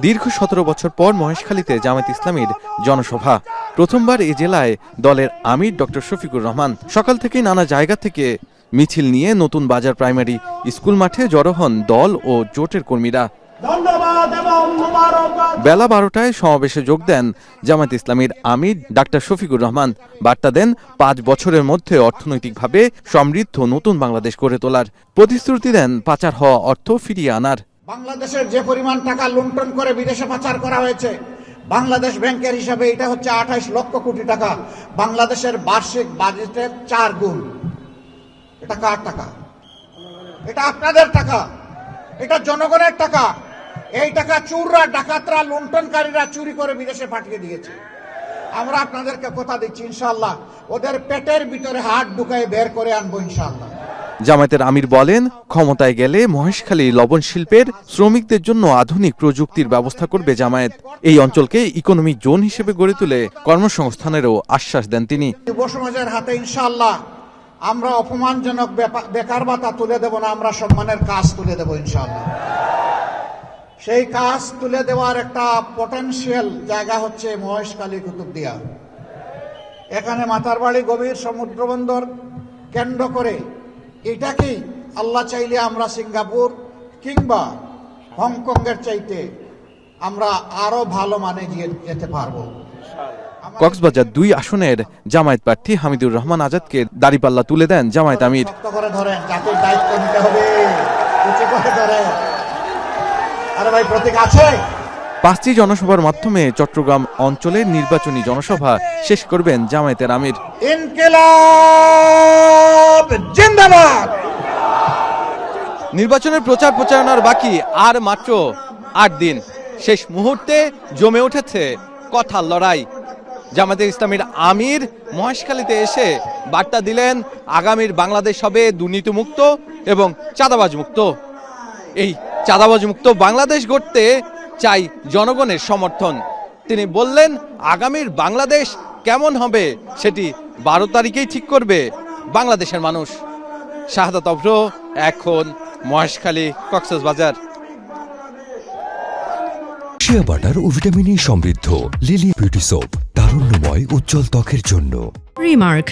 দীর্ঘ 17 বছর পর মহেশখালীতে জামায়াত ইসলামীর জনসভা। প্রথমবার এই জেলায় দলের আমির ডক্টর শফিকুর রহমান সকাল থেকেই নানা জায়গা থেকে মিছিল নিয়ে নতুন বাজার প্রাইমারি স্কুল মাঠে জড়ো হন দল ও জোটের কর্মীরা। বেলা 12টায় সমাবেশে যোগ দেন জামায়াত ইসলামীর আমির ডাক্তার শফিকুর রহমান। বার্তা দেন 5 বছরের মধ্যে অর্থনৈতিকভাবে সমৃদ্ধ নতুন বাংলাদেশ গড়ে তোলার। প্রতিশ্রুতি দেন পাচার হওয়া অর্থ ফিরিয়ে আনার। বাংলাদেশের যে পরিমাণ টাকা লুণ্ঠন করে বিদেশে পাচার করা হয়েছে, বাংলাদেশ ব্যাংকের হিসাবে এটা হচ্ছে 28 লক্ষ কোটি টাকা, বাংলাদেশের বার্ষিক বাজেটের 4 গুণ। এটা কার টাকা? এটা আপনাদের টাকা, এটা জনগণের টাকা। এই টাকা চোররা, ডাকাতরা, লুণ্ঠনকারীরা চুরি করে বিদেশে পাঠিয়ে দিয়েছে। আমরা আপনাদেরকে কথা দিচ্ছি, ইনশাআল্লাহ ওদের পেটের ভিতরে হাত ঢুকায় বের করে আনবো ইনশাআল্লাহ। জামায়াতের আমির বলেন, ক্ষমতায় গেলে মহেশখালী লবণ শিল্পের শ্রমিকদের জন্য আধুনিক প্রযুক্তির ব্যবস্থা করবে জামায়াত। এই অঞ্চলকে ইকোনমিক জোন হিসেবে গড়ে তুলে কর্মসংস্থানেরও আশ্বাস দেন তিনি। যুব সমাজের হাতে ইনশাআল্লাহ আমরা অপমানজনক বেকার ভাতা তুলে দেব না, আমরা সম্মানের কাজ তুলে দেব ইনশাআল্লাহ। সেই কাজ তুলে দেওয়ার একটা পটেনশিয়াল জায়গা হচ্ছে মহেশখালী কুতুবদিয়া। এখানে মাতারবাড়ি গভীর সমুদ্র বন্দর কেন্দ্র করে এটাকেই আল্লাহ চাইলে আমরা সিঙ্গাপুর কিংবা হংকংয়ের চাইতে আমরা আরো ভালো মানে যেতে পারবো। কক্সবাজার 2 আসনের জামায়াত প্রার্থী হামিদুর রহমান আজাদকে দাড়িপাল্লা তুলে দেন জামায়াত আমির। ধরেন, জাতির দায়িত্ব নিতে হবে, উঁচু করে ধরেন। আরে ভাই, প্রতীক আছে। 5টি জনসভার মাধ্যমে চট্টগ্রাম অঞ্চলের নির্বাচনী জনসভা শেষ করবেন জামায়াতের আমির। ইনকিলাব জিন্দাবাদ। নির্বাচনের প্রচার প্রচারণার বাকি আর মাত্র 8 দিন। শেষ মুহূর্তে জমে উঠেছে কথার লড়াই। জামায়াতে ইসলামীর আমির মহেশখালীতে এসে বার্তা দিলেন, আগামীর বাংলাদেশ হবে দুর্নীতিমুক্ত এবং চাঁদাবাজ মুক্ত। এই চাঁদাবাজ মুক্ত বাংলাদেশ গড়তে চাই জনগণের সমর্থন। তিনি বললেন, আগামীর বাংলাদেশ কেমন হবে সেটি 12 তারিখেই ঠিক করবে বাংলাদেশের মানুষ। শাহাদাত অভ্র, এখন মহেশখালী, কক্সবাজার। শিয়া বাটার ও ভিটামিন ই সমৃদ্ধ লিলি বিউটি সোপ, তারুণ্যময় উজ্জ্বল ত্বকের জন্য। রিমার্ক,